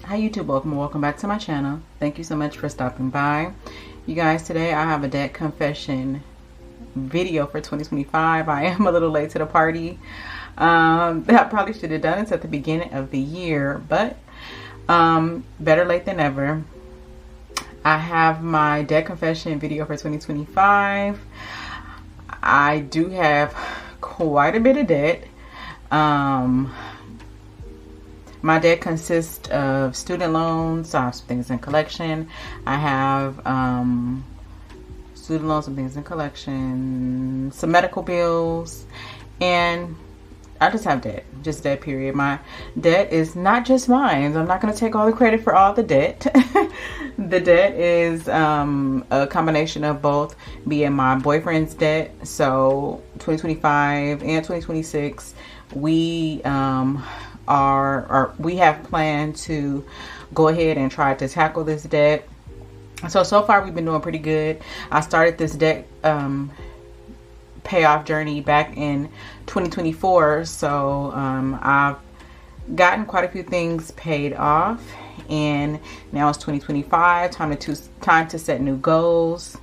Hi YouTube, welcome back to my channel. Thank you so much for stopping by. You guys, today I have a debt confession video for 2025. I am a little late to the party. I probably should have done this at the beginning of the year, but better late than never. I have my debt confession video for 2025. I do have quite a bit of debt. My debt consists of student loans. I have some things in collection. I have student loans and things in collection, some medical bills, and I just have debt. Just debt, period. My debt is not just mine. I'm not going to take all the credit for all the debt. The debt is a combination of both me and my boyfriend's debt. So 2025 and 2026, we we have planned to go ahead and try to tackle this debt. So far we've been doing pretty good. I started this debt payoff journey back in 2024, so I've gotten quite a few things paid off, and now it's 2025. Time to set new goals.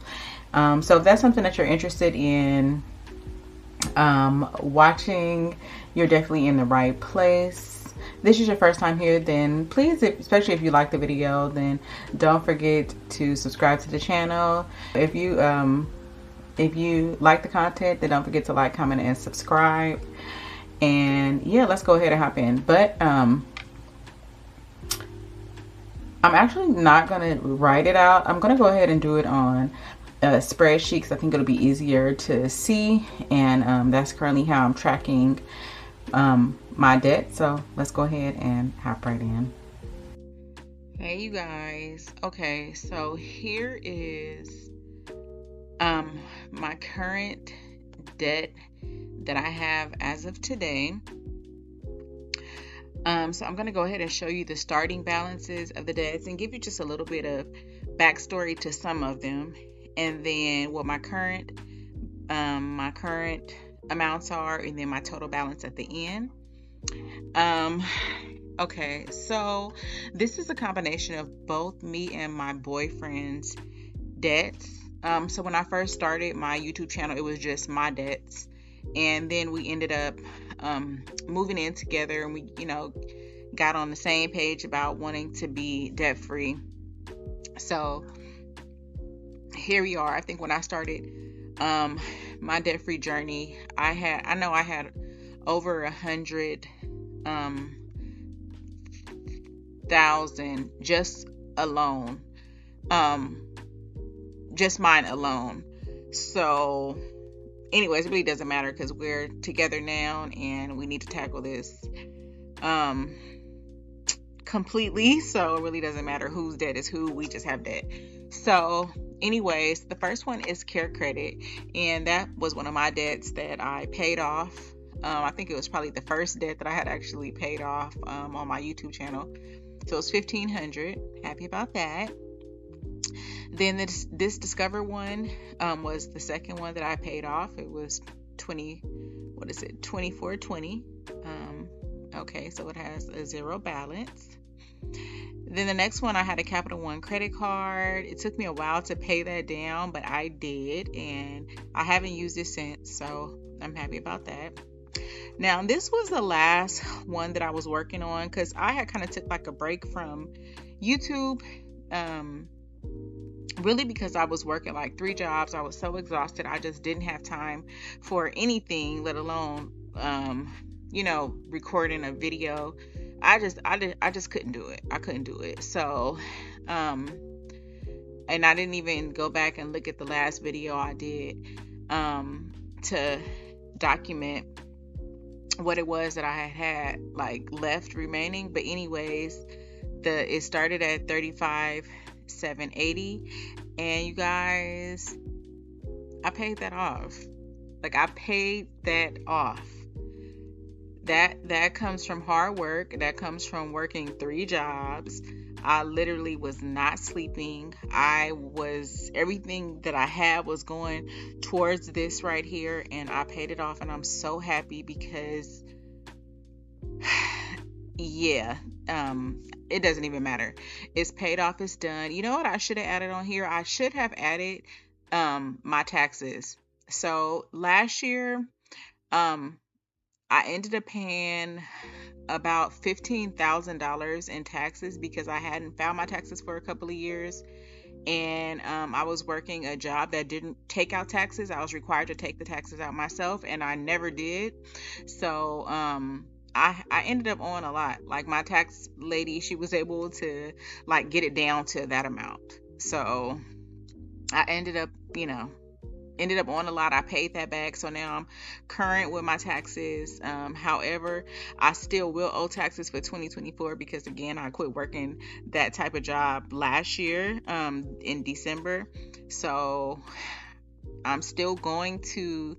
So if that's something that you're interested in watching, you're definitely in the right place. This is your first time here, then please, especially if you like the video, then don't forget to subscribe to the channel. If you like the content, then don't forget to like, comment, and subscribe. And yeah, let's go ahead and hop in. But I'm actually not gonna write it out. I'm gonna go ahead and do it on a spreadsheet because I think it'll be easier to see, and that's currently how I'm tracking my debt. So let's go ahead and hop right in. Hey you guys, okay, so here is my current debt that I have as of today. So I'm going to go ahead and show you the starting balances of the debts and give you just a little bit of backstory to some of them, and then what my current amounts are, and then my total balance at the end. Okay, so this is a combination of both me and my boyfriend's debts. So when I first started my YouTube channel, it was just my debts, and then we ended up moving in together, and we got on the same page about wanting to be debt free. So here we are. I think when I started my debt free journey, I had over 100,000 just alone, just mine alone. So anyways, it really doesn't matter because we're together now and we need to tackle this completely. So it really doesn't matter whose debt is who, we just have debt. So anyways, the first one is Care Credit, and that was one of my debts that I paid off. I think it was probably the first debt that I had actually paid off on my YouTube channel. So it was $1,500. Happy about that. Then this Discover one was the second one that I paid off. It was $24.20. Okay, so it has a zero balance. Then the next one, I had a Capital One credit card. It took me a while to pay that down, but I did, and I haven't used it since, so I'm happy about that. Now, this was the last one that I was working on because I had kind of took like a break from YouTube, really because I was working like 3 jobs. I was so exhausted. I just didn't have time for anything, let alone, recording a video. I just couldn't do it. I couldn't do it. So, and I didn't even go back and look at the last video I did to document what it was that I had like left remaining. But anyways, it started at $35,780, and you guys, I paid that off. Like, I paid that off. That comes from hard work. That comes from working 3 jobs. I literally was not sleeping. Everything that I had was going towards this right here, and I paid it off, and I'm so happy because yeah, it doesn't even matter. It's paid off, it's done. You know what I should have added on here? I should have added my taxes. So last year, um I ended up paying about $15,000 in taxes because I hadn't filed my taxes for a couple of years. And I was working a job that didn't take out taxes. I was required to take the taxes out myself, and I never did. So I ended up owing a lot. Like my tax lady, she was able to like get it down to that amount. So I ended up on a lot. I paid that back, so now I'm current with my taxes. However, I still will owe taxes for 2024 because again, I quit working that type of job last year in December. So I'm still going to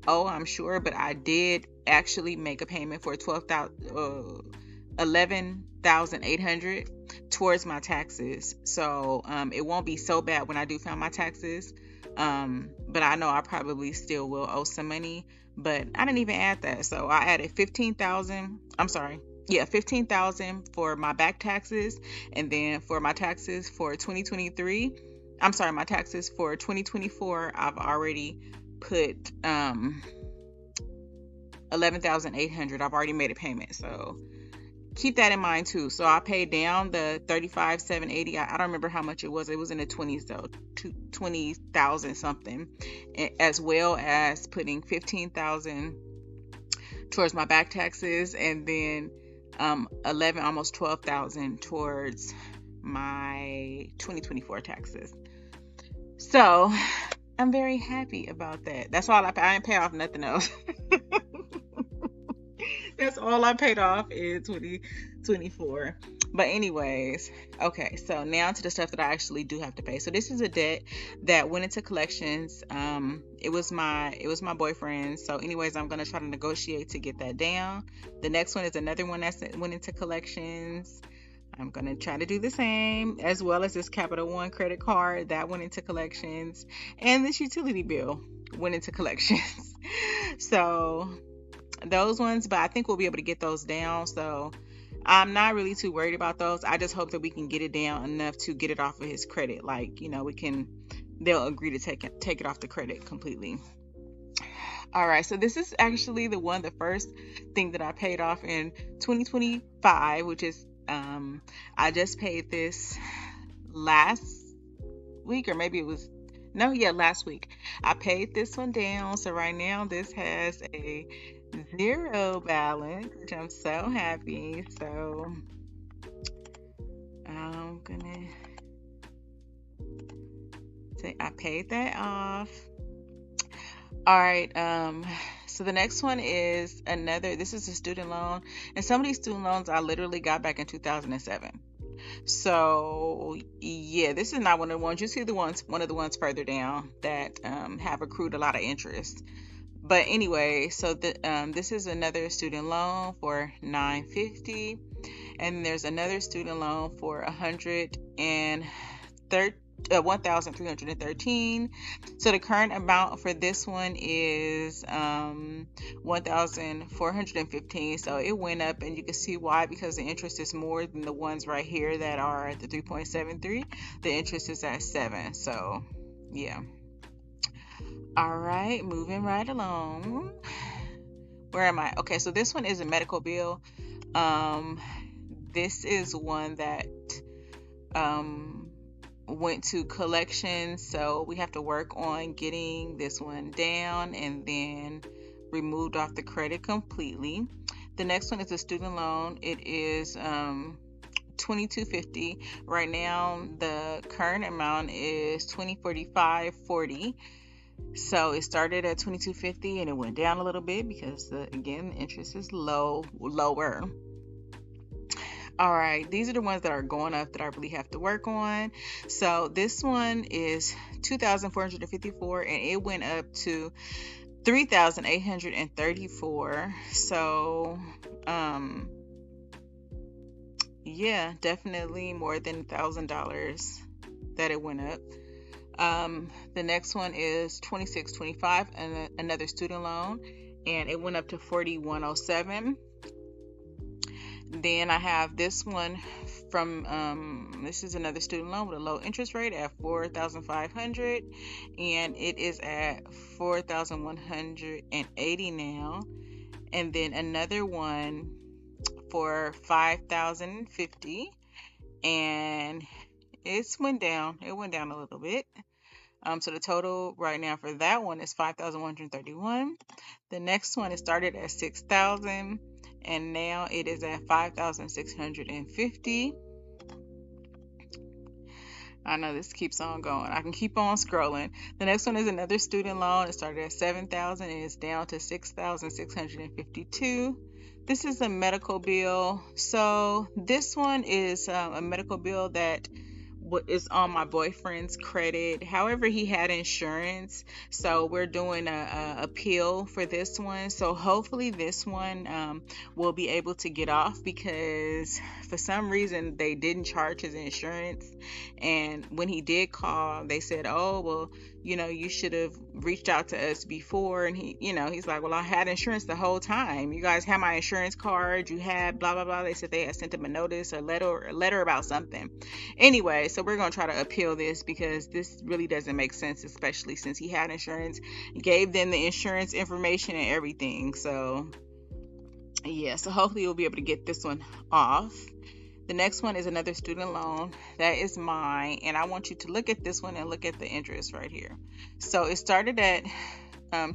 owe, I'm sure, but I did actually make a payment for 11,800 towards my taxes. So it won't be so bad when I do file my taxes. But I know I probably still will owe some money, but I didn't even add that. So I added 15,000. I'm sorry. Yeah, 15,000 for my back taxes, and then for my taxes for 2023, I'm sorry, my taxes for 2024, I've already put 11,800. I've already made a payment. So keep that in mind too. So I paid down the 35,780. I don't remember how much it was. It was in the 20s though, 20,000 something, as well as putting 15,000 towards my back taxes, and then 11, almost 12,000 towards my 2024 taxes. So I'm very happy about that. That's all I didn't pay off nothing else. That's all I paid off in 2024. But anyways, okay, so now to the stuff that I actually do have to pay. So this is a debt that went into collections. It was my boyfriend. So anyways, I'm gonna try to negotiate to get that down. The next one is another one that went into collections. I'm gonna try to do the same, as well as this Capital One credit card that went into collections, and this utility bill went into collections. So those ones, but I think we'll be able to get those down. So I'm not really too worried about those. I just hope that we can get it down enough to get it off of his credit. Like, they'll agree to take it off the credit completely. All right, so this is actually the first thing that I paid off in 2025, which is I just paid this last week, or maybe it was last week. I paid this one down. So right now this has a 0 balance, which I'm so happy. So I'm gonna say I paid that off. All right, so the next one is this is a student loan, and some of these student loans I literally got back in 2007. So yeah, this is not one of the ones. You see one of the ones further down that have accrued a lot of interest. But anyway, so this is another student loan for $950, and there's another student loan for $1,313. So the current amount for this one is $1,415. So it went up, and you can see why, because the interest is more than the ones right here that are at the 3.73. The interest is at 7. So yeah. All right, moving right along. Where am I? Okay, so this one is a medical bill. This is one that went to collections, so we have to work on getting this one down and then removed off the credit completely. The next one is a student loan. It is $2,250. Right now the current amount is $2,045.40. So it started at $2,250 and it went down a little bit because the interest is lower. All right, these are the ones that are going up that I really have to work on. So this one is $2,454, and it went up to $3,834. So yeah, definitely more than $1,000 that it went up. The next one is $2,625, and another student loan, and it went up to $4,107. Then I have this one from this is another student loan with a low interest rate at 4,500, and it is at 4,180 now. And then another one for 5,050, and it went down a little bit. So the total right now for that one is 5,131. The next one, it started at 6,000, and now it is at 5,650. I know this keeps on going. I can keep on scrolling. The next one is another student loan. It started at 7,000 and it's down to 6,652. This is a medical bill. So this one is a medical bill that is on my boyfriend's credit. However, he had insurance, so we're doing a appeal for this one. So hopefully this one will be able to get off, because for some reason they didn't charge his insurance, and when he did call, they said, oh well, you should have reached out to us before. And he's like, well, I had insurance the whole time. You guys had my insurance card. You had blah blah blah. They said they had sent him a notice or letter about something. Anyway, so we're gonna try to appeal this, because this really doesn't make sense, especially since he had insurance, gave them the insurance information and everything. So yeah, so hopefully we'll be able to get this one off. The next one is another student loan. That is mine. And I want you to look at this one and look at the interest right here. So it started at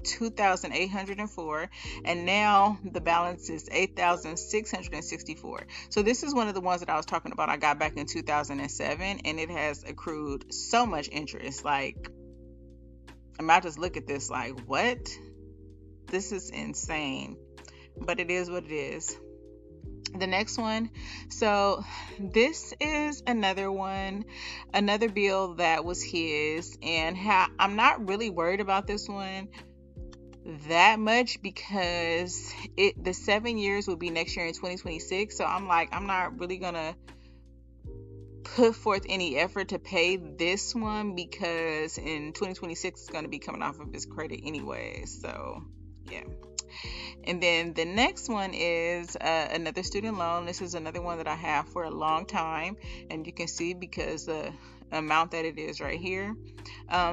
2,804, and now the balance is 8,664. So this is one of the ones that I was talking about. I got back in 2007, and it has accrued so much interest. Like, I might just look at this like, what? This is insane. But it is what it is. The next one, so this is another bill that was his, and I'm not really worried about this one that much, because the 7 years will be next year in 2026. So I'm not really gonna put forth any effort to pay this one, because in 2026 it's going to be coming off of his credit anyway. So yeah. And then the next one is another student loan. This is another one that I have for a long time, and you can see because the amount that it is right here.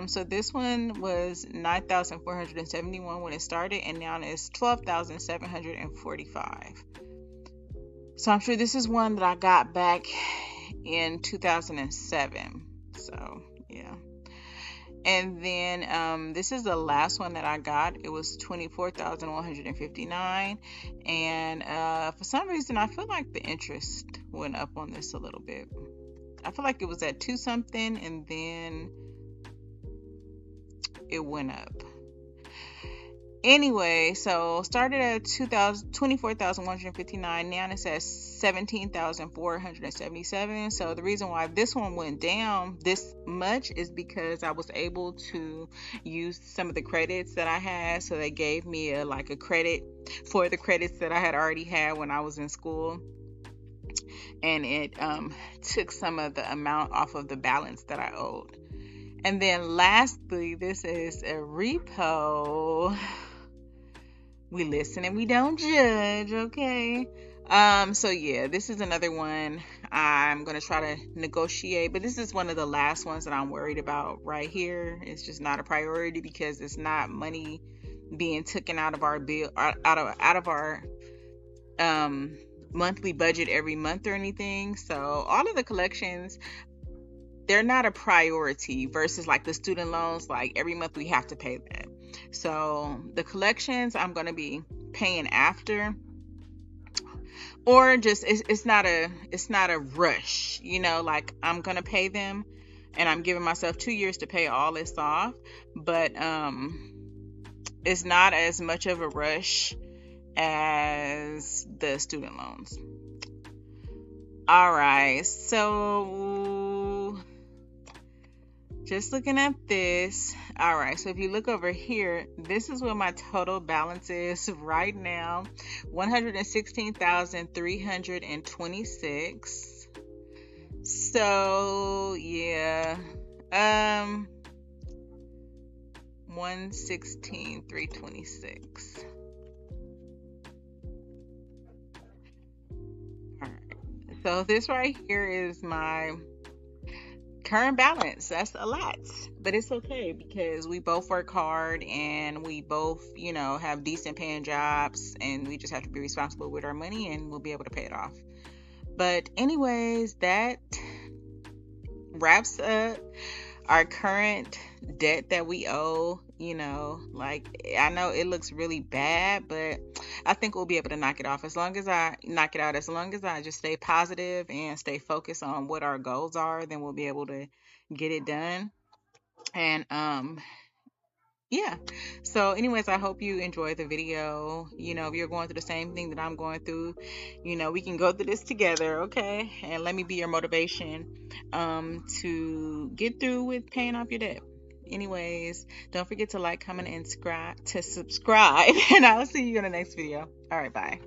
So this one was 9,471 when it started, and now it's 12,745. So I'm sure this is one that I got back in 2007. So yeah. And then this is the last one that I got. It was 24,159, and for some reason I feel like the interest went up on this a little bit. I feel like it was at 2 something, and then it went up. Anyway, so started at 24,159. Now it's at 17,477. So the reason why this one went down this much is because I was able to use some of the credits that I had. So they gave me a credit for the credits that I had already had when I was in school, and it took some of the amount off of the balance that I owed. And then lastly, this is a repo. We listen and we don't judge, okay? So yeah, this is another one I'm gonna try to negotiate, but this is one of the last ones that I'm worried about right here. It's just not a priority, because it's not money being taken out of our bill, out of our monthly budget every month or anything. So all of the collections, they're not a priority, versus like the student loans, like every month we have to pay that. So the collections I'm going to be paying after, or just it's not a rush, like I'm going to pay them, and I'm giving myself 2 years to pay all this off, but it's not as much of a rush as the student loans. All right, so just looking at this. All right, so if you look over here, this is what my total balance is right now, 116,326. So yeah, 116,326. All So this right here is my current balance. That's a lot, but it's okay because we both work hard and we both, have decent paying jobs, and we just have to be responsible with our money and we'll be able to pay it off. But anyways, that wraps up our current debt that we owe. Like, I know it looks really bad, but I think we'll be able to knock it off. As long as I knock it out, as long as I just stay positive and stay focused on what our goals are, then we'll be able to get it done. And yeah. So anyways, I hope you enjoyed the video. If you're going through the same thing that I'm going through, we can go through this together, okay? And let me be your motivation to get through with paying off your debt. Anyways, don't forget to like, comment, and subscribe. And I'll see you in the next video. All right, bye.